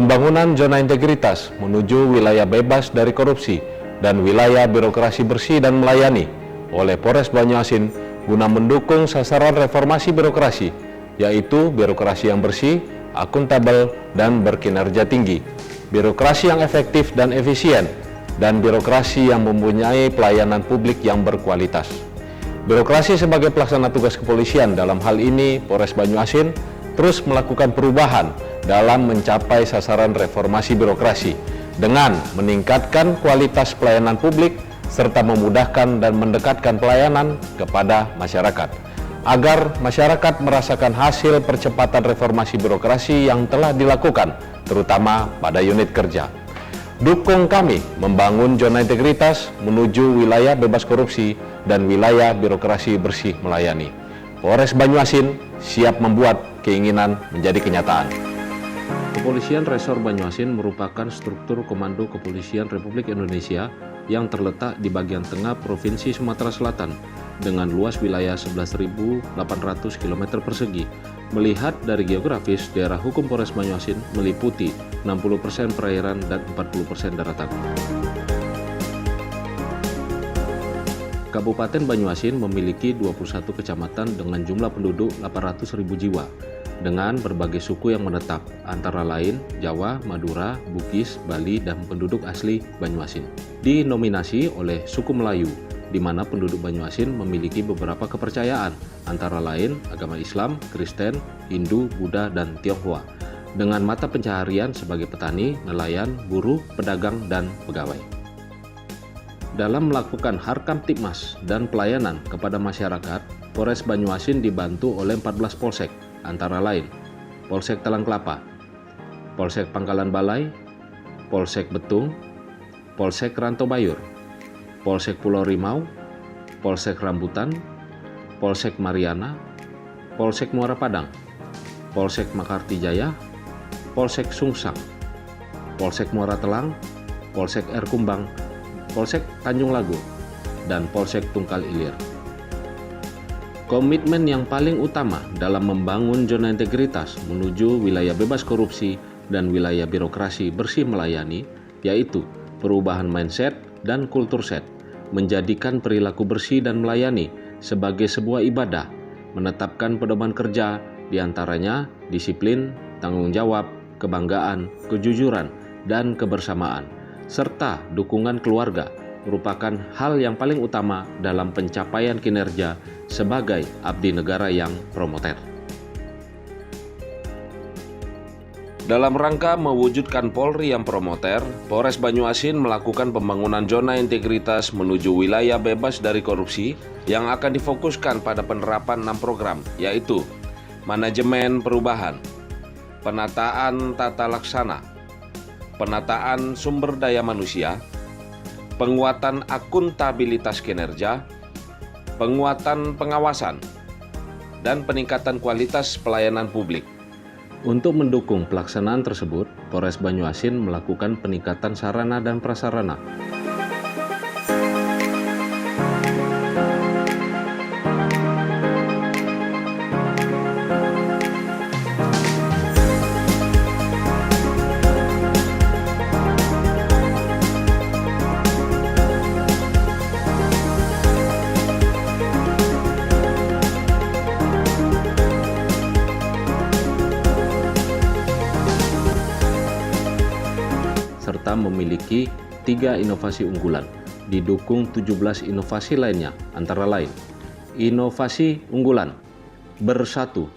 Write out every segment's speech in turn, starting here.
Pembangunan zona integritas menuju wilayah bebas dari korupsi dan wilayah birokrasi bersih dan melayani oleh Polres Banyuasin guna mendukung sasaran reformasi birokrasi, yaitu birokrasi yang bersih, akuntabel, dan berkinerja tinggi, birokrasi yang efektif dan efisien, dan birokrasi yang mempunyai pelayanan publik yang berkualitas. Birokrasi sebagai pelaksana tugas kepolisian, dalam hal ini Polres Banyuasin, terus melakukan perubahan dalam mencapai sasaran reformasi birokrasi dengan meningkatkan kualitas pelayanan publik serta memudahkan dan mendekatkan pelayanan kepada masyarakat agar masyarakat merasakan hasil percepatan reformasi birokrasi yang telah dilakukan, terutama pada unit kerja. Dukung kami membangun zona integritas menuju wilayah bebas korupsi dan wilayah birokrasi bersih melayani. Polres Banyuasin siap membuat keinginan menjadi kenyataan. Kepolisian Resor Banyuasin merupakan struktur komando Kepolisian Republik Indonesia yang terletak di bagian tengah Provinsi Sumatera Selatan dengan luas wilayah 11.800 km persegi. Melihat dari geografis, daerah hukum Polres Banyuasin meliputi 60% perairan dan 40% daratan. Kabupaten Banyuasin memiliki 21 kecamatan dengan jumlah penduduk 800.000 jiwa dengan berbagai suku yang menetap, antara lain Jawa, Madura, Bugis, Bali, dan penduduk asli Banyuasin. Dinominasi oleh suku Melayu, di mana penduduk Banyuasin memiliki beberapa kepercayaan, antara lain agama Islam, Kristen, Hindu, Buddha, dan Tionghoa, dengan mata pencaharian sebagai petani, nelayan, buruh, pedagang, dan pegawai. Dalam melakukan Harkamtipmas dan pelayanan kepada masyarakat, Polres Banyuasin dibantu oleh 14 polsek, antara lain Polsek Talang Kelapa, Polsek Pangkalan Balai, Polsek Betung, Polsek Rantau Bayur, Polsek Pulau Rimau, Polsek Rambutan, Polsek Mariana, Polsek Muara Padang, Polsek Makartijaya, Polsek Sungsang, Polsek Muara Telang, Polsek Air Kumbang, Polsek Tanjung Lagu, dan Polsek Tungkal Ilir. Komitmen yang paling utama dalam membangun zona integritas menuju wilayah bebas korupsi dan wilayah birokrasi bersih melayani, yaitu perubahan mindset dan kultur set, menjadikan perilaku bersih dan melayani sebagai sebuah ibadah, menetapkan pedoman kerja diantaranya disiplin, tanggung jawab, kebanggaan, kejujuran, dan kebersamaan, serta dukungan keluarga merupakan hal yang paling utama dalam pencapaian kinerja sebagai abdi negara yang promoter. Dalam rangka mewujudkan Polri yang promoter, Polres Banyuasin melakukan pembangunan zona integritas menuju wilayah bebas dari korupsi yang akan difokuskan pada penerapan 6 program, yaitu manajemen perubahan, penataan tata laksana, penataan sumber daya manusia, penguatan akuntabilitas kinerja, penguatan pengawasan, dan peningkatan kualitas pelayanan publik. Untuk mendukung pelaksanaan tersebut, Polres Banyuasin melakukan peningkatan sarana dan prasarana. Serta memiliki 3 inovasi unggulan, didukung 17 inovasi lainnya, antara lain inovasi unggulan bersatu,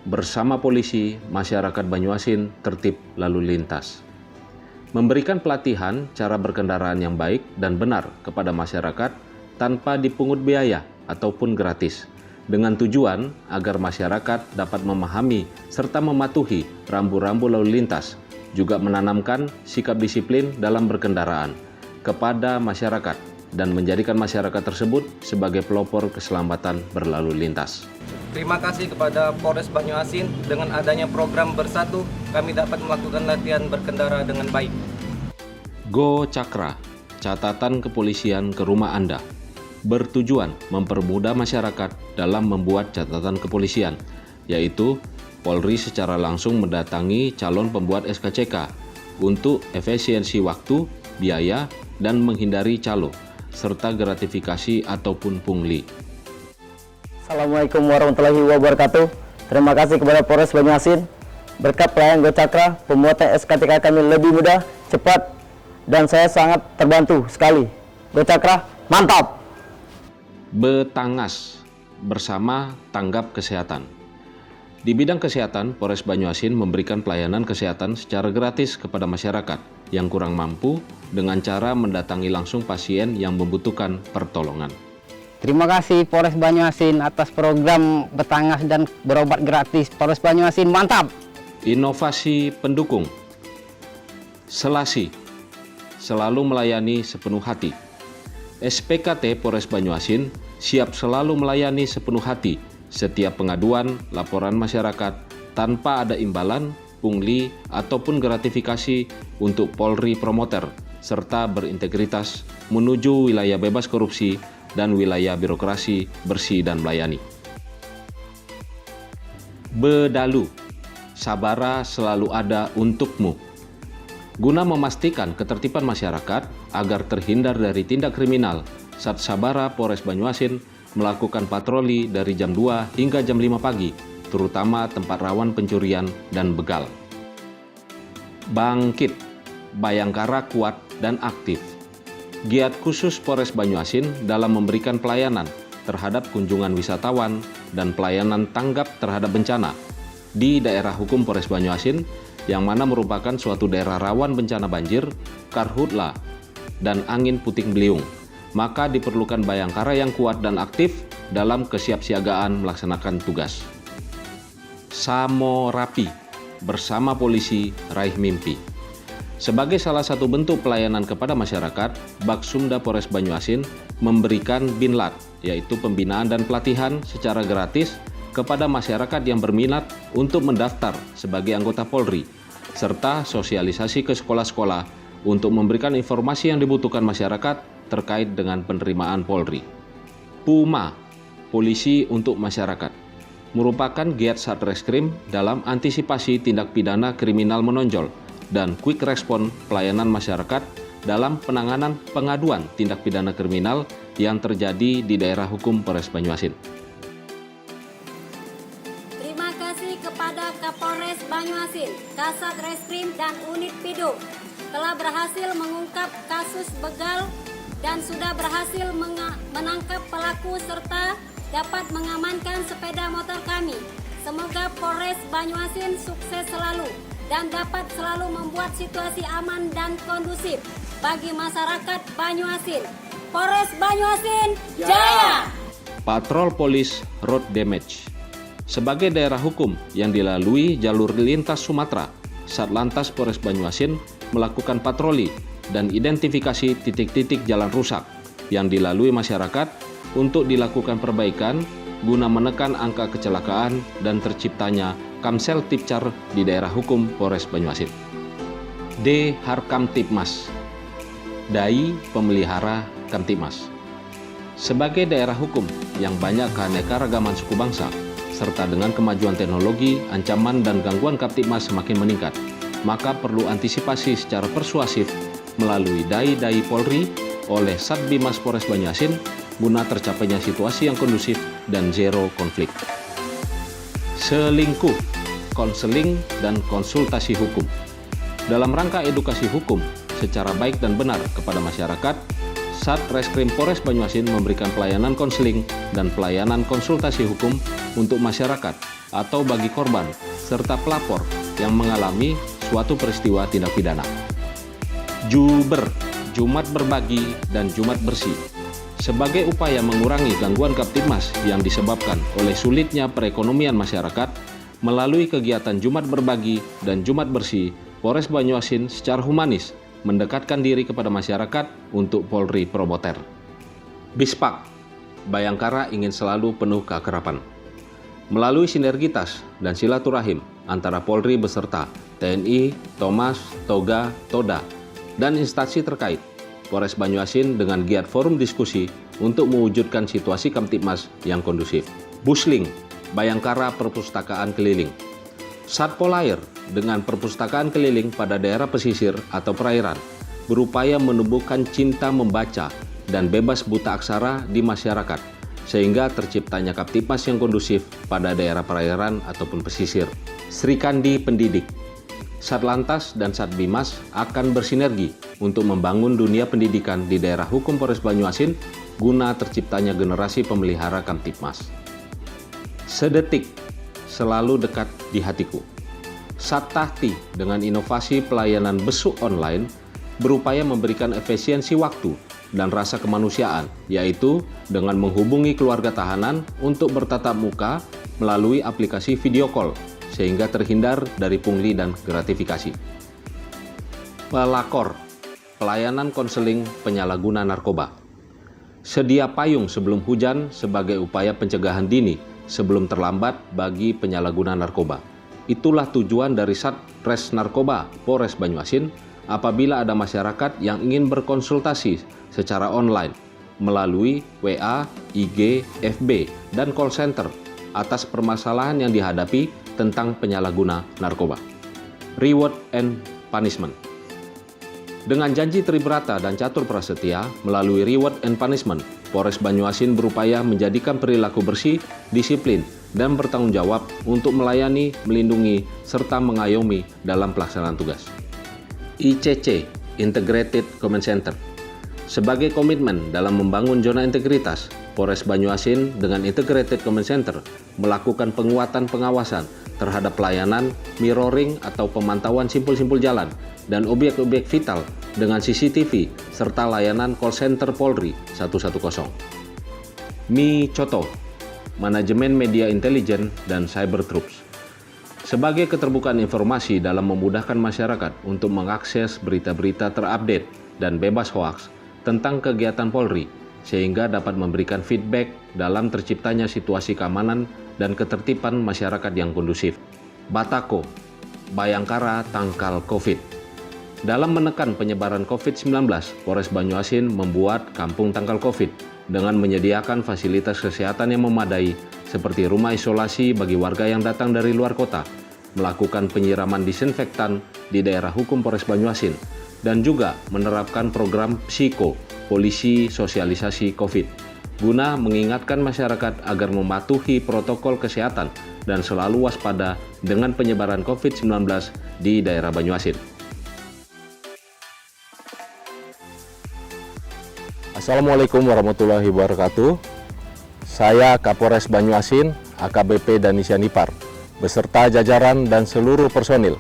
bersama polisi, masyarakat Banyuasin tertib lalu lintas, memberikan pelatihan cara berkendaraan yang baik dan benar kepada masyarakat tanpa dipungut biaya ataupun gratis, dengan tujuan agar masyarakat dapat memahami serta mematuhi rambu-rambu lalu lintas, juga menanamkan sikap disiplin dalam berkendaraan kepada masyarakat dan menjadikan masyarakat tersebut sebagai pelopor keselamatan berlalu lintas. Terima kasih kepada Polres Banyuasin, dengan adanya program Bersatu, kami dapat melakukan latihan berkendara dengan baik. Go Cakra, catatan kepolisian ke rumah Anda, bertujuan mempermudah masyarakat dalam membuat catatan kepolisian, yaitu Polri secara langsung mendatangi calon pembuat SKCK untuk efisiensi waktu, biaya, dan menghindari calo, serta gratifikasi ataupun pungli. Assalamualaikum warahmatullahi wabarakatuh. Terima kasih kepada Polres Banyuasin. Berkat pelayanan GoCakra, pembuatan SKCK kami lebih mudah, cepat, dan saya sangat terbantu sekali. GoCakra, mantap! Betangas bersama tanggap kesehatan. Di bidang kesehatan, Polres Banyuasin memberikan pelayanan kesehatan secara gratis kepada masyarakat yang kurang mampu dengan cara mendatangi langsung pasien yang membutuhkan pertolongan. Terima kasih Polres Banyuasin atas program Betangas dan berobat gratis. Polres Banyuasin mantap! Inovasi pendukung. Selasi, selalu melayani sepenuh hati. SPKT Polres Banyuasin siap selalu melayani sepenuh hati setiap pengaduan, laporan masyarakat tanpa ada imbalan, pungli, ataupun gratifikasi untuk Polri promoter, serta berintegritas menuju wilayah bebas korupsi dan wilayah birokrasi bersih dan melayani. Bedalu, sabara selalu ada untukmu. Guna memastikan ketertiban masyarakat agar terhindar dari tindak kriminal, Sat Sabara Polres Banyuasin melakukan patroli dari jam 2 hingga jam 5 pagi, terutama tempat rawan pencurian dan begal. Bangkit, Bayangkara kuat dan aktif. Giat khusus Polres Banyuasin dalam memberikan pelayanan terhadap kunjungan wisatawan dan pelayanan tanggap terhadap bencana di daerah hukum Polres Banyuasin yang mana merupakan suatu daerah rawan bencana banjir, karhutla, dan angin puting beliung. Maka diperlukan Bayangkara yang kuat dan aktif dalam kesiapsiagaan melaksanakan tugas. Samo Rapi, bersama polisi raih mimpi. Sebagai salah satu bentuk pelayanan kepada masyarakat, Baksumda Polres Banyuasin memberikan Binlat, yaitu pembinaan dan pelatihan secara gratis kepada masyarakat yang berminat untuk mendaftar sebagai anggota Polri, serta sosialisasi ke sekolah-sekolah untuk memberikan informasi yang dibutuhkan masyarakat terkait dengan penerimaan Polri. Puma, Polisi untuk Masyarakat, merupakan giat Satreskrim dalam antisipasi tindak pidana kriminal menonjol dan quick respon pelayanan masyarakat dalam penanganan pengaduan tindak pidana kriminal yang terjadi di daerah hukum Polres Banyuasin. Terima kasih kepada Kapolres Banyuasin, Kasat Reskrim, dan Unit Pidu telah berhasil mengungkap kasus begal dan sudah berhasil menangkap pelaku serta dapat mengamankan sepeda motor kami. Semoga Polres Banyuasin sukses selalu dan dapat selalu membuat situasi aman dan kondusif bagi masyarakat Banyuasin. Polres Banyuasin jaya! Patrol Polis Road Damage. Sebagai daerah hukum yang dilalui jalur lintas Sumatera, Satlantas Polres Banyuasin melakukan patroli dan identifikasi titik-titik jalan rusak yang dilalui masyarakat untuk dilakukan perbaikan guna menekan angka kecelakaan dan terciptanya Kamsel Tipcar di daerah hukum Polres Banyuasin. D. Harkamtipmas, Dai Pemelihara Kamtipmas. Sebagai daerah hukum yang banyak keanekaragaman suku bangsa, serta dengan kemajuan teknologi, ancaman dan gangguan Kamtipmas semakin meningkat, maka perlu antisipasi secara persuasif melalui dai-dai Polri oleh Satbimas Polres Banyuasin guna tercapainya situasi yang kondusif dan zero konflik. Selingkuh, konseling dan konsultasi hukum. Dalam rangka edukasi hukum secara baik dan benar kepada masyarakat, Satreskrim Polres Banyuasin memberikan pelayanan konseling dan pelayanan konsultasi hukum untuk masyarakat atau bagi korban serta pelapor yang mengalami suatu peristiwa tindak pidana. Juber, Jumat Berbagi dan Jumat Bersih. Sebagai upaya mengurangi gangguan Kamtipmas yang disebabkan oleh sulitnya perekonomian masyarakat, melalui kegiatan Jumat Berbagi dan Jumat Bersih, Polres Banyuasin secara humanis mendekatkan diri kepada masyarakat untuk Polri promoter. Bispak, Bayangkara ingin selalu penuh keakraban. Melalui sinergitas dan silaturahim antara Polri beserta TNI, Thomas, Toga, Toda, dan instansi terkait, Polres Banyuasin dengan giat forum diskusi untuk mewujudkan situasi Kamtipmas yang kondusif. Busling, Bayangkara Perpustakaan Keliling. Satpol Air dengan perpustakaan keliling pada daerah pesisir atau perairan berupaya menumbuhkan cinta membaca dan bebas buta aksara di masyarakat, sehingga terciptanya Kamtibmas yang kondusif pada daerah perairan ataupun pesisir. Sri Kandi pendidik, Satlantas dan Satbimas akan bersinergi untuk membangun dunia pendidikan di daerah hukum Polres Banyuasin guna terciptanya generasi pemelihara Kamtibmas. Sedetik selalu dekat di hatiku. Sattahti dengan inovasi pelayanan besuk online berupaya memberikan efisiensi waktu dan rasa kemanusiaan, yaitu dengan menghubungi keluarga tahanan untuk bertatap muka melalui aplikasi video call, sehingga terhindar dari pungli dan gratifikasi. Pelakor, pelayanan konseling penyalahguna narkoba. Sedia payung sebelum hujan sebagai upaya pencegahan dini sebelum terlambat bagi penyalahguna narkoba. Itulah tujuan dari Satres Narkoba Polres Banyuasin apabila ada masyarakat yang ingin berkonsultasi secara online melalui WA, IG, FB, dan call center atas permasalahan yang dihadapi tentang penyalahguna narkoba. Reward and Punishment. Dengan janji Tribrata dan Catur Prasetya melalui Reward and Punishment, Polres Banyuasin berupaya menjadikan perilaku bersih, disiplin, dan bertanggung jawab untuk melayani, melindungi, serta mengayomi dalam pelaksanaan tugas. ICC, Integrated Command Center. Sebagai komitmen dalam membangun zona integritas, Polres Banyuasin dengan Integrated Command Center melakukan penguatan pengawasan terhadap pelayanan, mirroring atau pemantauan simpul-simpul jalan dan objek-objek vital dengan CCTV serta layanan call center Polri 110. MICOTO, Manajemen Media Intelijen dan Cyber Troops. Sebagai keterbukaan informasi dalam memudahkan masyarakat untuk mengakses berita-berita terupdate dan bebas hoaks tentang kegiatan Polri, sehingga dapat memberikan feedback dalam terciptanya situasi keamanan dan ketertiban masyarakat yang kondusif. Batako, Bayangkara Tangkal COVID. Dalam menekan penyebaran COVID-19, Polres Banyuasin membuat Kampung Tangkal COVID dengan menyediakan fasilitas kesehatan yang memadai seperti rumah isolasi bagi warga yang datang dari luar kota, melakukan penyiraman disinfektan di daerah hukum Polres Banyuasin, dan juga menerapkan program psiko, polisi sosialisasi COVID, guna mengingatkan masyarakat agar mematuhi protokol kesehatan dan selalu waspada dengan penyebaran COVID-19 di daerah Banyuasin. Assalamualaikum warahmatullahi wabarakatuh. Saya Kapolres Banyuasin, AKBP Danisya Nipar, beserta jajaran dan seluruh personil,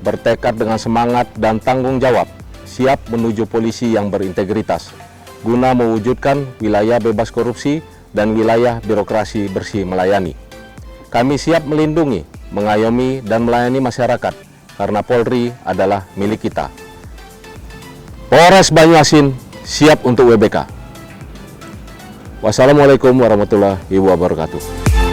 bertekad dengan semangat dan tanggung jawab, siap menuju polisi yang berintegritas, guna mewujudkan wilayah bebas korupsi dan wilayah birokrasi bersih melayani. Kami siap melindungi, mengayomi, dan melayani masyarakat, karena Polri adalah milik kita. Polres Banyuasin siap untuk WBK. Wassalamualaikum warahmatullahi wabarakatuh.